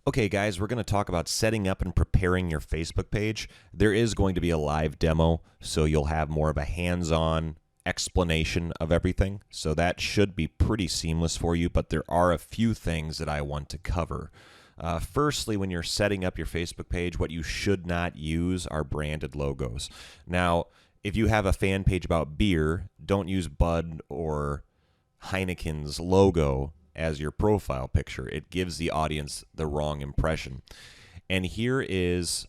Okay, guys, we're going to talk about setting up and preparing your Facebook page. There is going to be a live demo, so you'll have more of a hands-on explanation of everything. So that should be pretty seamless for you, but there are a few things that I want to cover. Firstly, when you're setting up your Facebook page, what you should not use are branded logos. Now, if you have a fan page about beer, don't use Bud or Heineken's logo as your profile picture. It gives the audience the wrong impression. And here is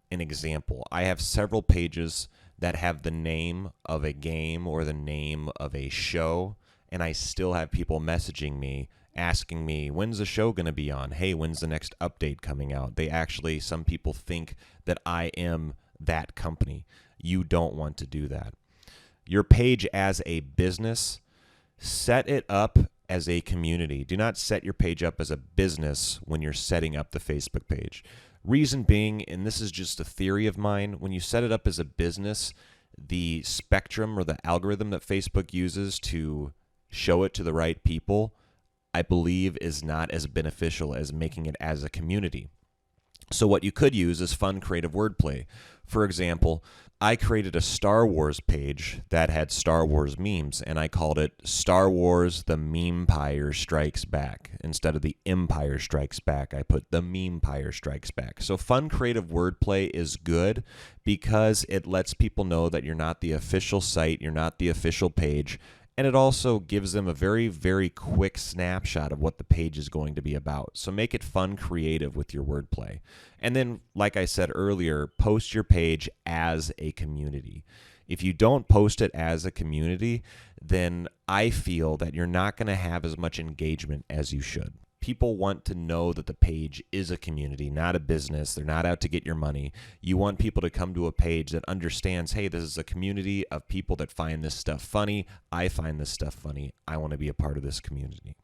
an example. I have several pages that have the name of a game or the name of a show, and I still have people messaging me asking me, when's the show going to be on? Hey, when's the next update coming out? Some people think that I am that company. You don't want to do that. Your page as a business, set it up as a community. Do not set your page up as a business when you're setting up the Facebook page. Reason being, and this is just a theory of mine, when you set it up as a business, the spectrum or the algorithm that Facebook uses to show it to the right people, I believe is not as beneficial as making it as a community. So what you could use is fun, creative wordplay. For example, I created a Star Wars page that had Star Wars memes, and I called it Star Wars The Memepire Strikes Back. Instead of the Empire Strikes Back, I put The Memepire Strikes Back. So fun, creative wordplay is good because it lets people know that you're not the official site, you're not the official page, and it also gives them a very, very quick snapshot of what the page is going to be about. So make it fun, creative with your wordplay. And then, like I said earlier, post your page as a community. If you don't post it as a community, then I feel that you're not going to have as much engagement as you should. People want to know that the page is a community, not a business. They're not out to get your money. You want people to come to a page that understands, hey, this is a community of people that find this stuff funny. I find this stuff funny. I want to be a part of this community.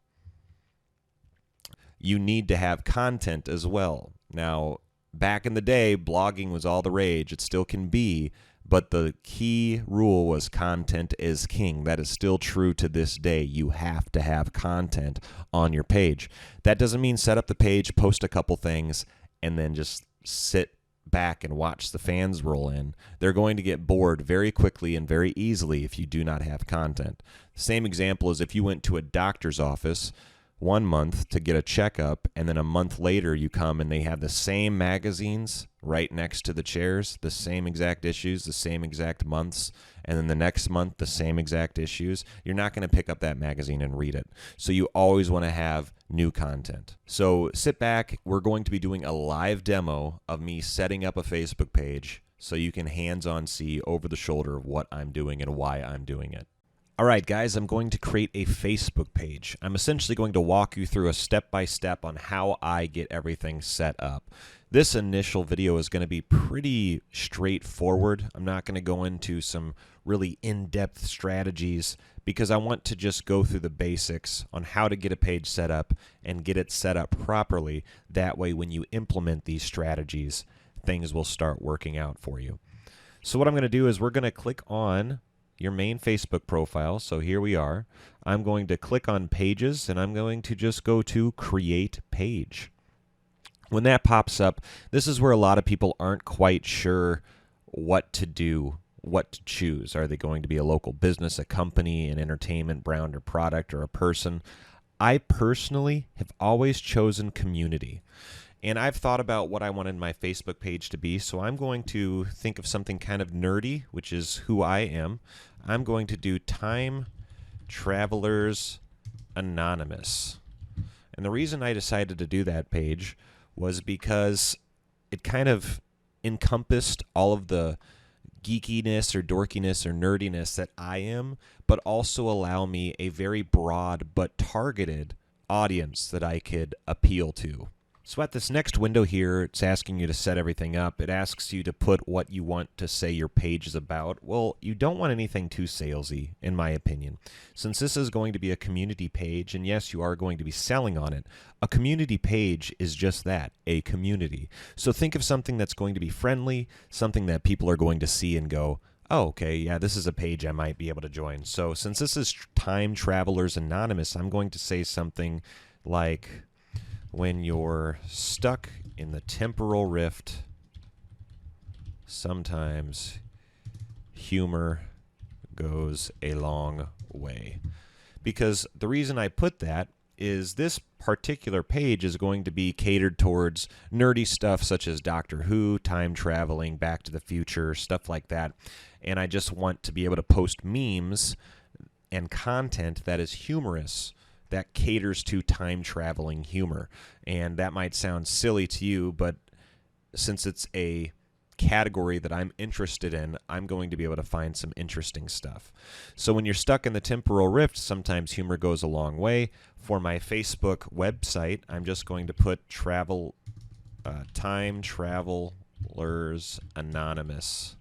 You need to have content as well. Now, back in the day, blogging was all the rage. It still can be. But the key rule was content is king. That is still true to this day. You have to have content on your page. That doesn't mean set up the page, post a couple things, and then just sit back and watch the fans roll in. They're going to get bored very quickly and very easily if you do not have content. The same example is if you went to a doctor's office 1 month to get a checkup, and then a month later you come and they have the same magazines right next to the chairs, the same exact issues, the same exact months, and then the next month the same exact issues, you're not going to pick up that magazine and read it. So you always want to have new content. So sit back. We're going to be doing a live demo of me setting up a Facebook page so you can hands-on see over the shoulder of what I'm doing and why I'm doing it. All right, guys, I'm going to create a Facebook page. I'm essentially going to walk you through a step-by-step on how I get everything set up. This initial video is going to be pretty straightforward. I'm not going to go into some really in-depth strategies because I want to just go through the basics on how to get a page set up and get it set up properly. That way, when you implement these strategies, things will start working out for you. So what I'm going to do is we're going to click on your main Facebook profile. So here we are. I'm going to click on Pages, and I'm going to just go to Create Page. When that pops up, this is where a lot of people aren't quite sure what to do, what to choose. Are they going to be a local business, a company, an entertainment brand or product, or a person? I personally have always chosen community. And I've thought about what I wanted my Facebook page to be, so I'm going to think of something kind of nerdy, which is who I am. I'm going to do Time Travelers Anonymous. And the reason I decided to do that page was because it kind of encompassed all of the geekiness or dorkiness or nerdiness that I am, but also allow me a very broad but targeted audience that I could appeal to. So at this next window here, it's asking you to set everything up. It asks you to put what you want to say your page is about. Well, you don't want anything too salesy, in my opinion. Since this is going to be a community page, and yes, you are going to be selling on it, a community page is just that, a community. So think of something that's going to be friendly, something that people are going to see and go, oh, okay, yeah, this is a page I might be able to join. So since this is Time Travelers Anonymous, I'm going to say something like, when you're stuck in the temporal rift, sometimes humor goes a long way. Because the reason I put that is this particular page is going to be catered towards nerdy stuff such as Doctor Who, time traveling, Back to the Future, stuff like that. And I just want to be able to post memes and content that is humorous, that caters to time traveling humor. And that might sound silly to you, but since it's a category that I'm interested in, I'm going to be able to find some interesting stuff. So when you're stuck in the temporal rift, sometimes humor goes a long way. For my Facebook website, I'm just going to put Time Travelers Anonymous.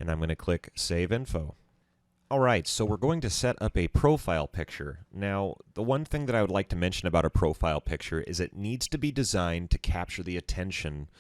And I'm going to click Save Info. All right, so we're going to set up a profile picture. Now, the one thing that I would like to mention about a profile picture is it needs to be designed to capture the attention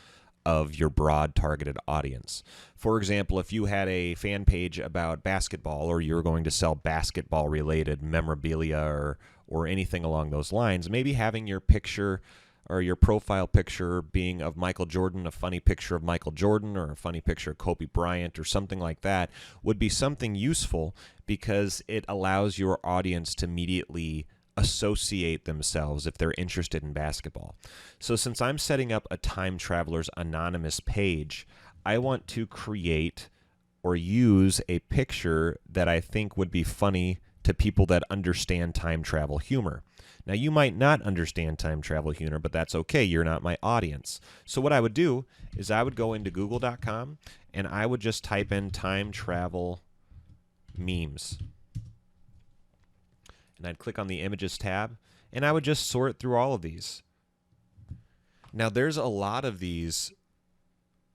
of your broad targeted audience. For example, if you had a fan page about basketball, or you're going to sell basketball related memorabilia or anything along those lines, maybe having your picture or your profile picture being of Michael Jordan, a funny picture of Michael Jordan, or a funny picture of Kobe Bryant, or something like that, would be something useful because it allows your audience to immediately associate themselves if they're interested in basketball. So since I'm setting up a Time Travelers Anonymous page, I want to create or use a picture that I think would be funny to people that understand time travel humor. Now, you might not understand time travel humor, but that's okay. You're not my audience. So what I would do is I would go into google.com and I would just type in time travel memes. And I'd click on the images tab, and I would just sort through all of these. Now, there's a lot of these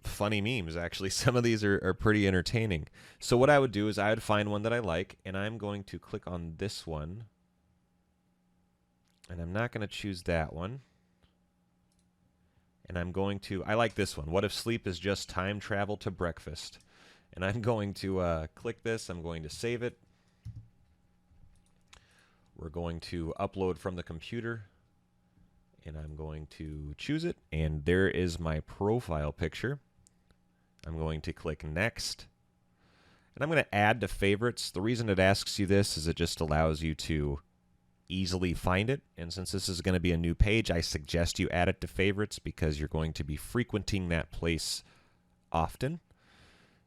funny memes, actually. Some of these are pretty entertaining. So what I would do is I would find one that I like, and I'm going to click on this one. And I'm not going to choose that one. And I'm going to, I like this one. What if sleep is just time travel to breakfast? And I'm going to click this. I'm going to save it. We're going to upload from the computer, and I'm going to choose it, and there is my profile picture. I'm going to click Next, and I'm going to add to favorites. The reason it asks you this is it just allows you to easily find it, and since this is going to be a new page, I suggest you add it to favorites because you're going to be frequenting that place often.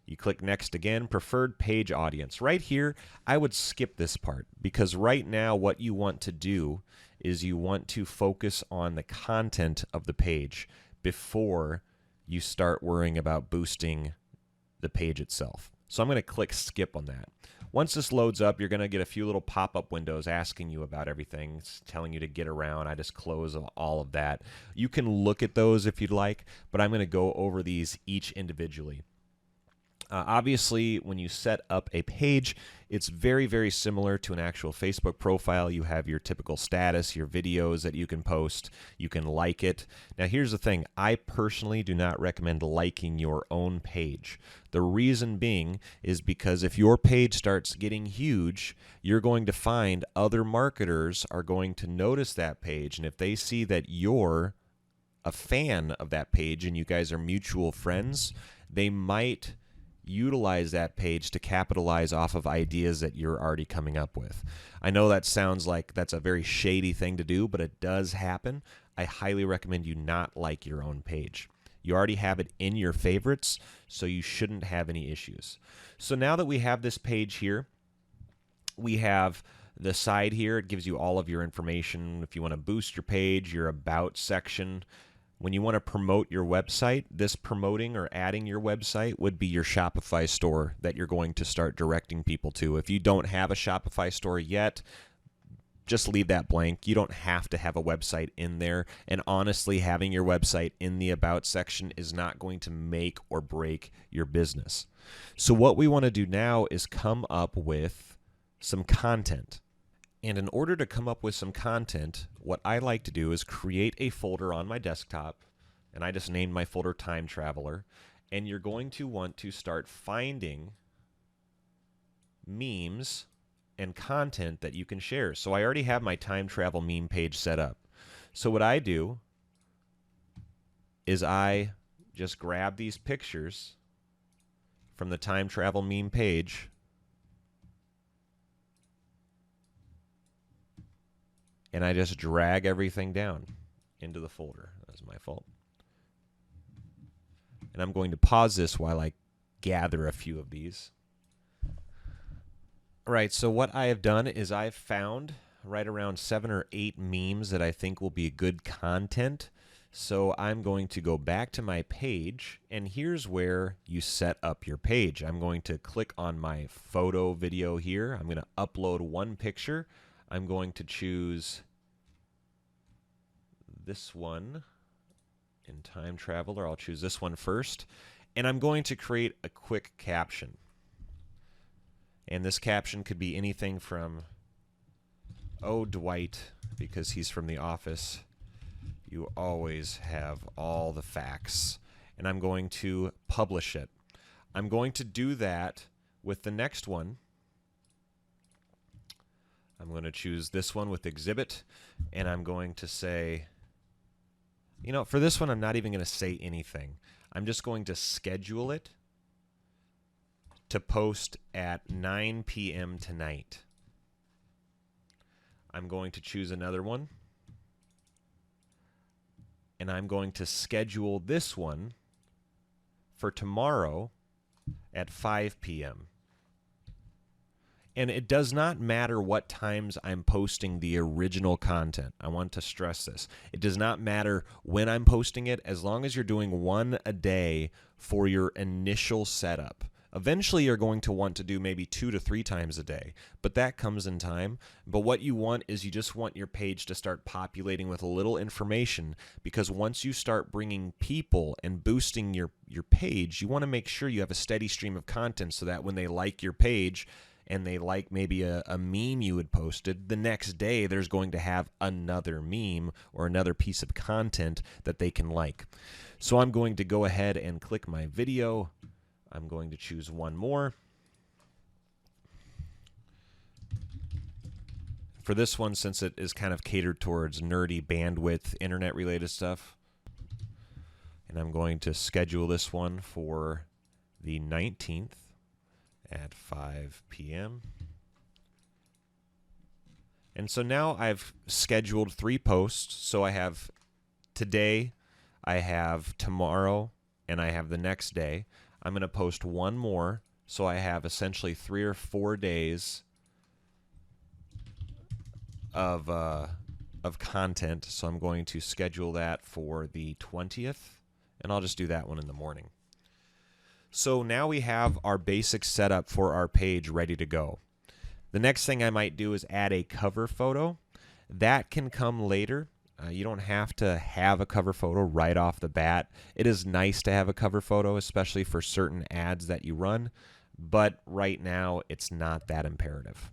You click Next again, preferred page audience. Right here, I would skip this part because right now what you want to do is you want to focus on the content of the page before you start worrying about boosting the page itself. So I'm going to click skip on that. Once this loads up, you're going to get a few little pop-up windows asking you about everything. It's telling you to get around. I just close all of that. You can look at those if you'd like, but I'm going to go over these each individually. Obviously, when you set up a page, it's very, very similar to an actual Facebook profile. You have your typical status, your videos that you can post. You can like it. Now, here's the thing. I personally do not recommend liking your own page. The reason being is because if your page starts getting huge, you're going to find other marketers are going to notice that page. And if they see that you're a fan of that page and you guys are mutual friends, they might utilize that page to capitalize off of ideas that you're already coming up with. I know that sounds like that's a very shady thing to do, but it does happen. I highly recommend you not like your own page. You already have it in your favorites, so you shouldn't have any issues. So now that we have this page here, we have the side here. It gives you all of your information. If you want to boost your page, your about section. When you want to promote your website, this promoting or adding your website would be your Shopify store that you're going to start directing people to. If you don't have a Shopify store yet, just leave that blank. You don't have to have a website in there. And honestly, having your website in the About section is not going to make or break your business. So what we want to do now is come up with some content. And in order to come up with some content, what I like to do is create a folder on my desktop, and I just named my folder Time Traveler, and you're going to want to start finding memes and content that you can share. So I already have my time travel meme page set up. So what I do is I just grab these pictures from the time travel meme page and I just drag everything down into the folder. That's my fault. And I'm going to pause this while I gather a few of these. All right, so what I have done is I've found right around 7 or 8 memes that I think will be good content. So I'm going to go back to my page, and here's where you set up your page. I'm going to click on my photo video here. I'm going to upload one picture. I'm going to choose this one in Time Traveler. I'll choose this one first, and I'm going to create a quick caption. And this caption could be anything from, "Oh, Dwight," because he's from The Office, "you always have all the facts." And I'm going to publish it. I'm going to do that with the next one. I'm going to choose this one with exhibit, and I'm going to say, you know, for this one, I'm not even going to say anything. I'm just going to schedule it to post at 9 p.m. tonight. I'm going to choose another one, and I'm going to schedule this one for tomorrow at 5 p.m. And it does not matter what times I'm posting the original content. I want to stress this. It does not matter when I'm posting it, as long as you're doing one a day for your initial setup. Eventually, you're going to want to do maybe 2 to 3 times a day, but that comes in time. But what you want is you just want your page to start populating with a little information, because once you start bringing people and boosting your page, you want to make sure you have a steady stream of content so that when they like your page and they like maybe a meme you had posted, the next day there's going to have another meme or another piece of content that they can like. So I'm going to go ahead and click my video. I'm going to choose one more. For this one, since it is kind of catered towards nerdy bandwidth, internet-related stuff, and I'm going to schedule this one for the 19th at 5 p.m. And so now I've scheduled 3 posts. So I have today, I have tomorrow, and I have the next day. I'm going to post one more, so I have essentially 3 or 4 days of content. So I'm going to schedule that for the 20th, and I'll just do that one in the morning. So now we have our basic setup for our page ready to go. The next thing I might do is add a cover photo. That can come later. You don't have to have a cover photo right off the bat. It is nice to have a cover photo, especially for certain ads that you run, but right now it's not that imperative.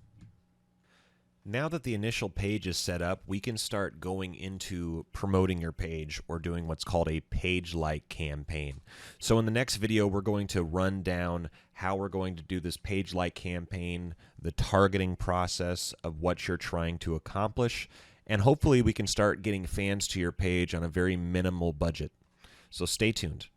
Now that the initial page is set up, we can start going into promoting your page or doing what's called a page-like campaign. So in the next video, we're going to run down how we're going to do this page-like campaign, the targeting process of what you're trying to accomplish, and hopefully we can start getting fans to your page on a very minimal budget. So stay tuned.